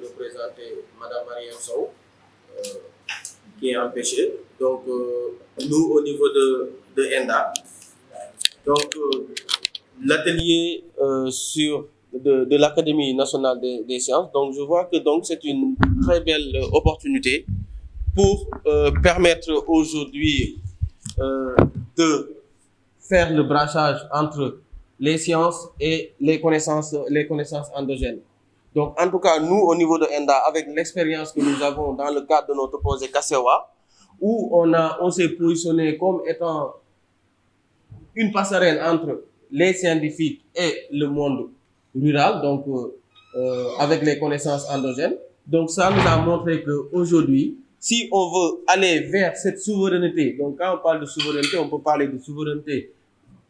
représenter Mme Mariam Sow, qui est empêchée. Donc, nous, au niveau de ENDA, donc, l'atelier de l'Académie nationale des sciences, donc je vois que c'est une très belle opportunité pour permettre aujourd'hui de faire le brassage entre les sciences et les connaissances endogènes. Donc, en tout cas, nous, au niveau de ENDA, avec l'expérience que nous avons dans le cadre de notre projet Kassewa, où on s'est positionné comme étant une passerelle entre les scientifiques et le monde rural, donc avec les connaissances endogènes. Donc, ça nous a montré qu'aujourd'hui, si on veut aller vers cette souveraineté, donc quand on parle de souveraineté, on peut parler de souveraineté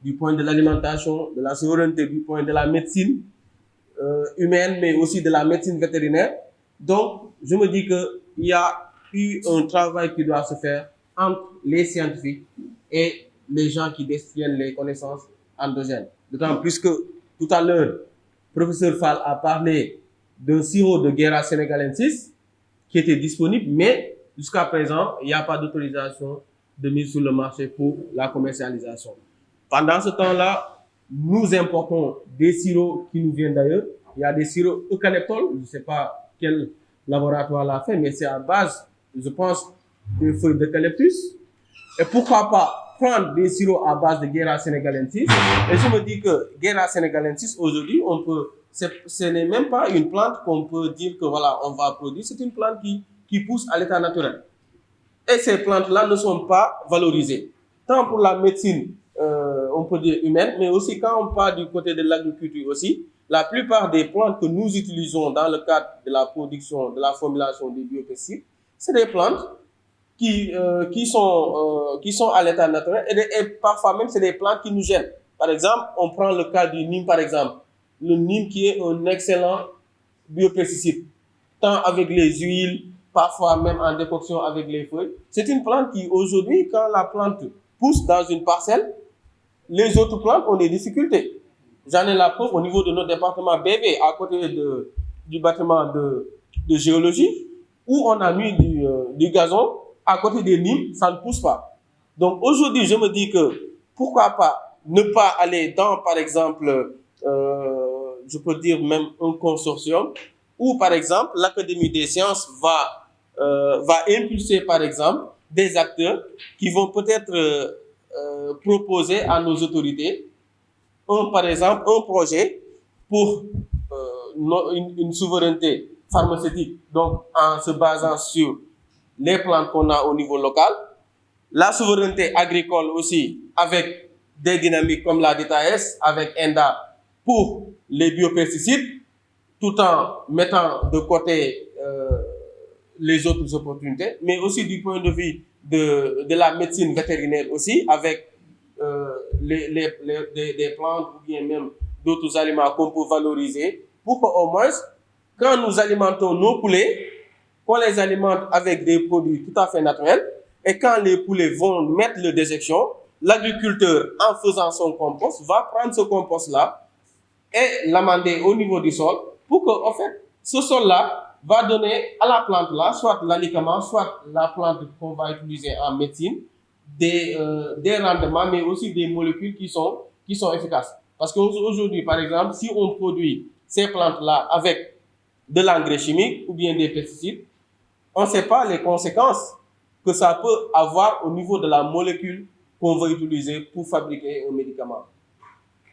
du point de l'alimentation, de la souveraineté du point de la médecine humaine, mais aussi de la médecine vétérinaire. Donc, je me dis qu'il y a eu un travail qui doit se faire entre les scientifiques et les gens qui détiennent les connaissances endogènes. D'autant plus que tout à l'heure, le professeur Fall a parlé d'un sirop de Guéra sénégalensis qui était disponible, mais jusqu'à présent, il n'y a pas d'autorisation de mise sur le marché pour la commercialisation. Pendant ce temps-là, nous importons des sirops qui nous viennent d'ailleurs. Il y a des sirops eucalyptol, je ne sais pas quel laboratoire l'a fait, mais c'est à base, je pense, de feuilles d'eucalyptus. Et pourquoi pas prendre des sirops à base de Guéra sénégalensis. Et je me dis que Guéra sénégalensis, aujourd'hui, ce n'est même pas une plante qu'on peut dire que voilà, on va produire. C'est une plante qui pousse à l'état naturel. Et ces plantes-là ne sont pas valorisées. Tant pour la médecine, on peut dire humaine, mais aussi quand on parle du côté de l'agriculture aussi, la plupart des plantes que nous utilisons dans le cadre de la production, de la formulation des biopesticides, c'est des plantes qui sont à l'état naturel et parfois même c'est des plantes qui nous gênent. Par exemple, on prend le cas du Nîmes par exemple. Le Nîmes qui est un excellent biopesticide, tant avec les huiles, parfois même en décoction avec les feuilles. C'est une plante qui aujourd'hui, quand la plante pousse dans une parcelle, les autres plantes ont des difficultés. J'en ai la preuve au niveau de notre département BV, à côté du bâtiment de géologie, où on a mis du gazon. À côté des Nîmes, ça ne pousse pas. Donc aujourd'hui, je me dis que pourquoi pas ne pas aller dans, par exemple, je peux dire même un consortium, où par exemple l'Académie des sciences va impulser par exemple des acteurs qui vont peut-être proposer à nos autorités par exemple un projet pour une souveraineté pharmaceutique, donc en se basant sur les plantes qu'on a au niveau local, la souveraineté agricole aussi avec des dynamiques comme la DTS, avec ENDA pour les biopesticides, tout en mettant de côté les autres opportunités, mais aussi du point de vue de la médecine vétérinaire aussi, avec des plantes ou bien même d'autres aliments qu'on peut valoriser pour qu'au moins, quand nous alimentons nos poulets, qu'on les alimente avec des produits tout à fait naturels, et quand les poulets vont mettre le déjection, l'agriculteur, en faisant son compost, va prendre ce compost-là et l'amender au niveau du sol pour que, en fait, ce sol-là va donner à la plante-là, soit l'alicament, soit la plante qu'on va utiliser en médecine, des rendements, mais aussi des molécules qui sont efficaces. Parce qu'aujourd'hui, par exemple, si on produit ces plantes-là avec de l'engrais chimique ou bien des pesticides, on ne sait pas les conséquences que ça peut avoir au niveau de la molécule qu'on va utiliser pour fabriquer un médicament.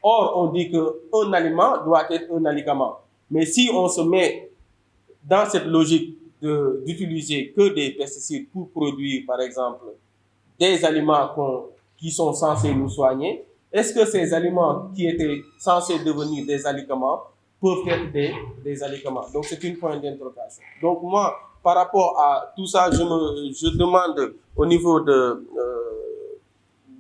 Or, on dit qu'un aliment doit être un aliment. Mais si on se met dans cette logique d'utiliser que des pesticides pour produire, par exemple, des aliments qui sont censés nous soigner, est-ce que ces aliments qui étaient censés devenir des aliments peuvent être des aliments? Donc, c'est une point d'interrogation. Donc, moi, par rapport à tout ça, je demande au niveau de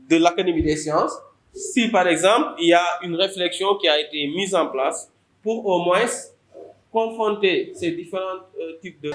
l'Académie des sciences, si par exemple, il y a une réflexion qui a été mise en place pour au moins confronter ces différents types de...